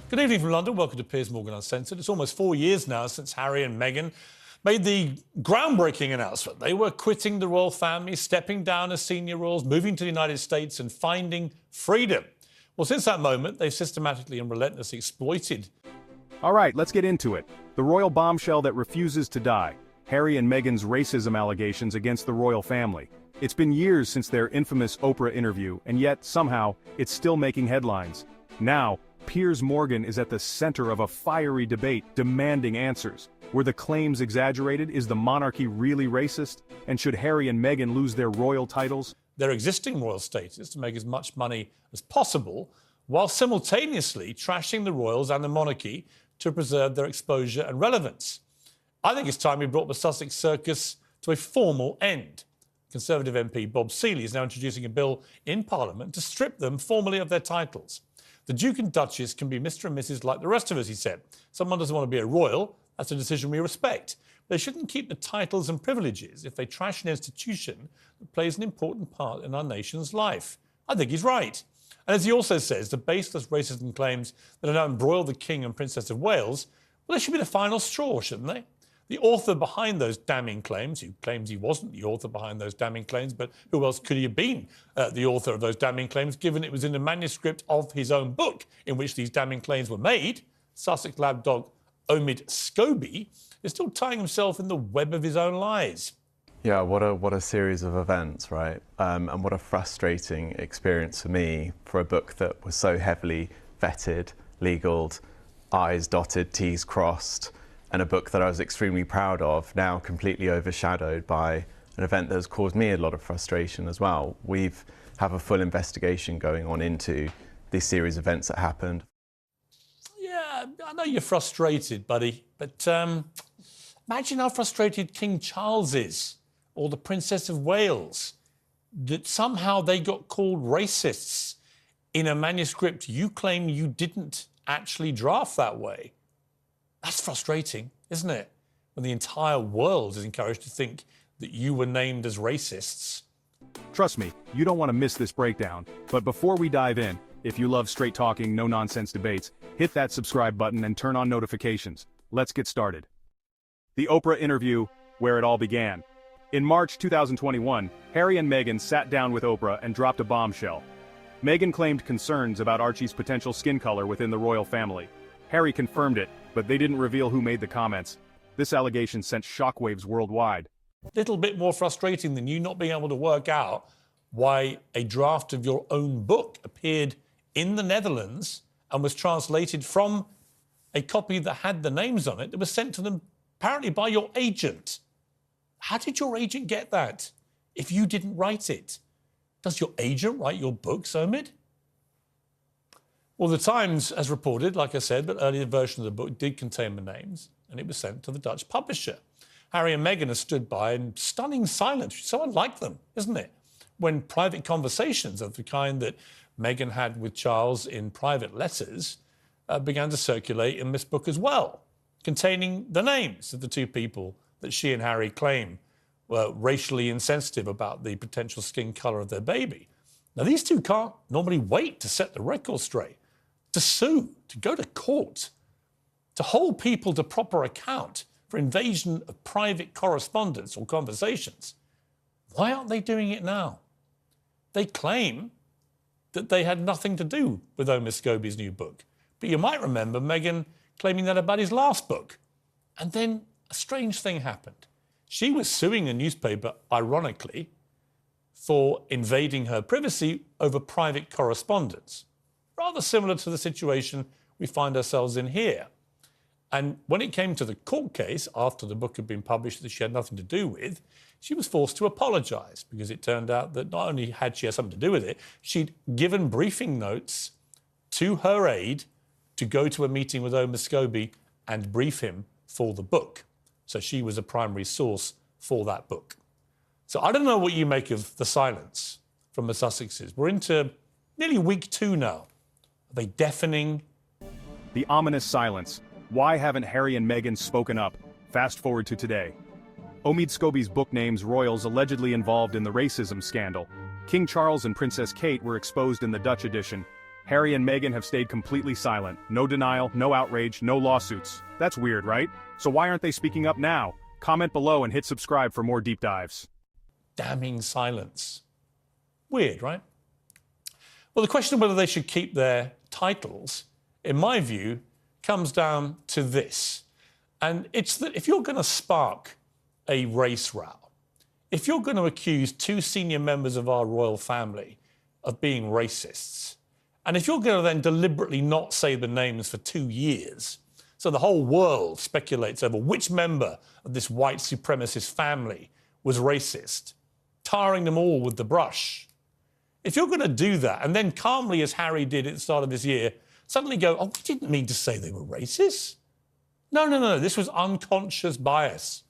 Good evening from London. Welcome to Piers Morgan Uncensored. It's almost 4 years now since Harry and Meghan made the groundbreaking announcement. They were quitting the royal family, stepping down as senior royals, moving to the United States and finding freedom. Well, since that moment, they've systematically and relentlessly exploited. All right, let's get into it. The royal bombshell that refuses to die. Harry and Meghan's racism allegations against the royal family. It's been years since their infamous Oprah interview, and yet, somehow, it's still making headlines. Now, Piers Morgan is at the center of a fiery debate demanding answers. Were the claims exaggerated? Is the monarchy really racist? And should Harry and Meghan lose their royal titles? Their existing royal status to make as much money as possible, while simultaneously trashing the royals and the monarchy to preserve their exposure and relevance. I think it's time we brought the Sussex circus to a formal end. Conservative MP Bob Seeley is now introducing a bill in Parliament to strip them formally of their titles. The Duke and Duchess can be Mr. and Mrs. like the rest of us, he said. Someone doesn't want to be a royal, that's a decision we respect. They shouldn't keep the titles and privileges if they trash an institution that plays an important part in our nation's life. I think he's right. And as he also says, the baseless racism claims that are now embroiled the King and Princess of Wales, well, they should be the final straw, shouldn't they? The author behind those damning claims, who claims he wasn't the author behind those damning claims, but who else could he have been the author of those damning claims, given it was in the manuscript of his own book in which these damning claims were made? Sussex lab dog Omid Scobie is still tying himself in the web of his own lies. Yeah, what a series of events, right? And what a frustrating experience for me for a book that was so heavily vetted, legaled, I's dotted, T's crossed, and a book that I was extremely proud of, now completely overshadowed by an event that has caused me a lot of frustration as well. We have a full investigation going on into this series of events that happened. Yeah, I know you're frustrated, buddy, but imagine how frustrated King Charles is, or the Princess of Wales, that somehow they got called racists in a manuscript you claim you didn't actually draft that way. That's frustrating, isn't it? When the entire world is encouraged to think that you were named as racists. Trust me, you don't want to miss this breakdown. But before we dive in, if you love straight talking, no nonsense debates, hit that subscribe button and turn on notifications. Let's get started. The Oprah interview, where it all began. In March 2021, Harry and Meghan sat down with Oprah and dropped a bombshell. Meghan claimed concerns about Archie's potential skin color within the royal family. Harry confirmed it, but they didn't reveal who made the comments. This allegation sent shockwaves worldwide. Little bit more frustrating than you not being able to work out why a draft of your own book appeared in the Netherlands and was translated from a copy that had the names on it that was sent to them apparently by your agent. How did your agent get that if you didn't write it? Does your agent write your books, Omid? Well, The Times has reported, like I said, that earlier version of the book did contain the names, and it was sent to the Dutch publisher. Harry and Meghan have stood by in stunning silence. So unlike them, isn't it? When private conversations of the kind that Meghan had with Charles in private letters began to circulate in this book as well, containing the names of the two people that she and Harry claim were racially insensitive about the potential skin colour of their baby. Now, these two can't normally wait to set the record straight, to sue, to go to court, to hold people to proper account for invasion of private correspondence or conversations. Why aren't they doing it now? They claim that they had nothing to do with Omid Scobie's new book. But you might remember Meghan claiming that about his last book. And then a strange thing happened. She was suing a newspaper, ironically, for invading her privacy over private correspondence. Rather similar to the situation we find ourselves in here. And when it came to the court case, after the book had been published that she had nothing to do with, she was forced to apologise because it turned out that not only had she had something to do with it, she'd given briefing notes to her aide to go to a meeting with Omid Scobie and brief him for the book. So she was a primary source for that book. So I don't know what you make of the silence from the Sussexes. We're into nearly week 2 now. Are they deafening? The ominous silence. Why haven't Harry and Meghan spoken up? Fast forward to today. Omid Scobie's book names royals allegedly involved in the racism scandal. King Charles and Princess Kate were exposed in the Dutch edition. Harry and Meghan have stayed completely silent. No denial, no outrage, no lawsuits. That's weird, right? So why aren't they speaking up now? Comment below and hit subscribe for more deep dives. Damning silence. Weird, right? Well, the question of whether they should keep their titles, in my view, comes down to this. And it's that if you're going to spark a race row, if you're going to accuse two senior members of our royal family of being racists, and if you're going to then deliberately not say the names for 2 years, so the whole world speculates over which member of this white supremacist family was racist, tarring them all with the brush. If you're going to do that, and then calmly, as Harry did at the start of this year, suddenly go, oh, we didn't mean to say they were racist. No, this was unconscious bias.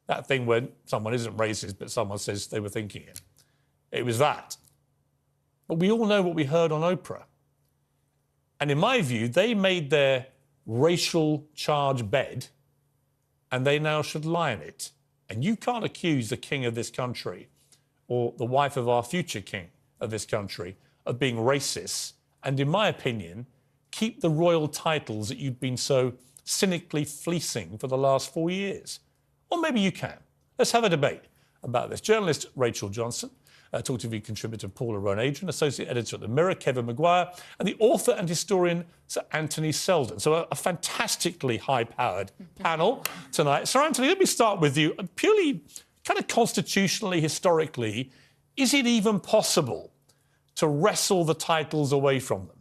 That thing when someone isn't racist, but someone says they were thinking it. It was that. But we all know what we heard on Oprah. And in my view, they made their racial charge bed, and they now should lie in it. And you can't accuse the king of this country or the wife of our future king of this country of being racist. And in my opinion, keep the royal titles that you've been so cynically fleecing for the last 4 years. Or maybe you can. Let's have a debate about this. Journalist Rachel Johnson, Talk TV contributor Paula Rowan-Adrian, associate editor at The Mirror, Kevin Maguire, and the author and historian Sir Anthony Selden. So a fantastically high-powered panel tonight. Sir Anthony, let me start with you. Purely kind of constitutionally, historically, is it even possible to wrestle the titles away from them?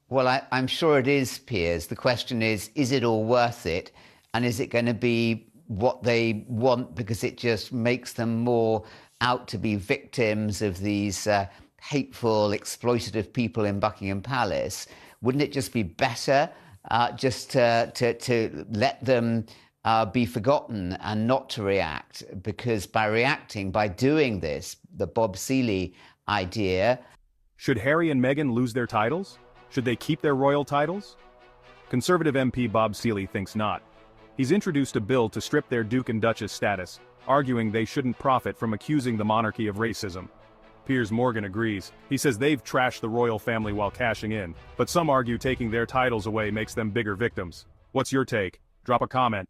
Well, I'm sure it is, Piers. The question is it all worth it? And is it going to be what they want because it just makes them more out to be victims of these hateful, exploitative people in Buckingham Palace? Wouldn't it just be better just to let them be forgotten and not to react? Because by reacting, by doing this, the Bob Seeley idea... Should Harry and Meghan lose their titles? Should they keep their royal titles? Conservative MP Bob Seeley thinks not. He's introduced a bill to strip their Duke and Duchess status, arguing they shouldn't profit from accusing the monarchy of racism. Piers Morgan agrees. He says they've trashed the royal family while cashing in, but some argue taking their titles away makes them bigger victims. What's your take? Drop a comment.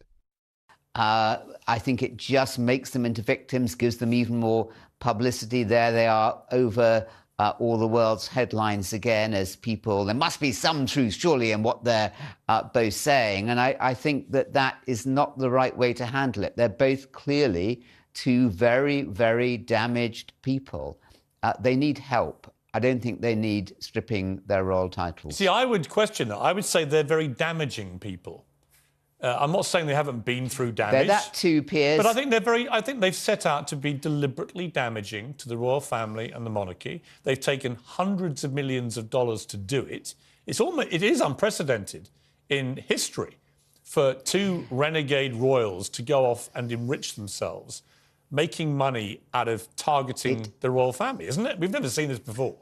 I think it just makes them into victims, gives them even more publicity. There they are over all the world's headlines again as people, there must be some truth surely in what they're both saying. And I think that is not the right way to handle it. They're both clearly two very, very damaged people. They need help. I don't think they need stripping their royal titles. See, I would question that. I would say they're very damaging people. I'm not saying they haven't been through damage. They're that too, Piers. But I think they've set out to be deliberately damaging to the royal family and the monarchy. They've taken hundreds of millions of dollars to do it. It is unprecedented in history for two renegade royals to go off and enrich themselves, making money out of targeting the royal family, isn't it? We've never seen this before.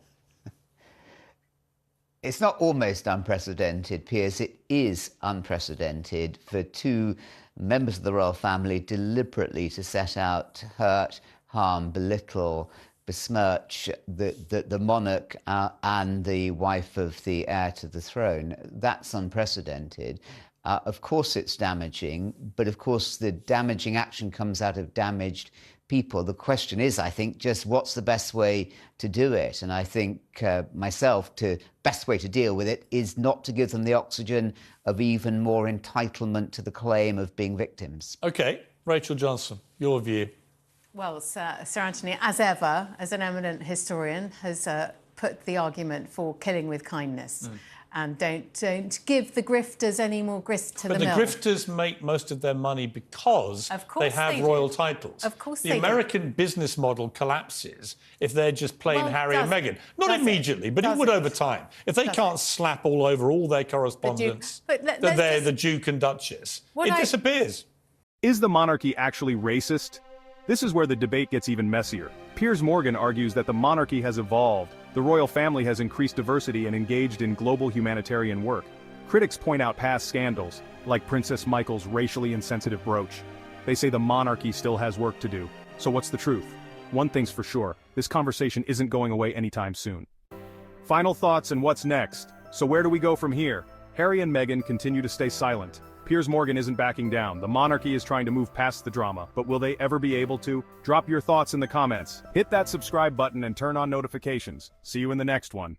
It's not almost unprecedented, Piers. It is unprecedented for two members of the royal family deliberately to set out to hurt, harm, belittle, besmirch the monarch and the wife of the heir to the throne. That's unprecedented. Of course it's damaging, but of course the damaging action comes out of damaged people. The question is, I think, just what's the best way to do it? And I think myself, the best way to deal with it is not to give them the oxygen of even more entitlement to the claim of being victims. OK, Rachel Johnson, your view. Well, Sir Anthony, as ever, as an eminent historian, has put the argument for killing with kindness. And don't give the grifters any more grist to the mill. But the grifters make most of their money because they have royal titles. Of course the American business model collapses if they're just plain Harry and Meghan. Not immediately, but it would over time. If they can't slap all over all their correspondence that they're the Duke and Duchess, it disappears. Is the monarchy actually racist? This is where the debate gets even messier. Piers Morgan argues that the monarchy has evolved, the royal family has increased diversity and engaged in global humanitarian work. Critics point out past scandals, like Princess Michael's racially insensitive brooch. They say the monarchy still has work to do. So what's the truth? one thing's for sure, this conversation isn't going away anytime soon. Final thoughts and what's next? So where do we go from here? Harry and Meghan continue to stay silent. Piers Morgan isn't backing down. The monarchy is trying to move past the drama, but will they ever be able to? Drop your thoughts in the comments. Hit that subscribe button and turn on notifications. See you in the next one.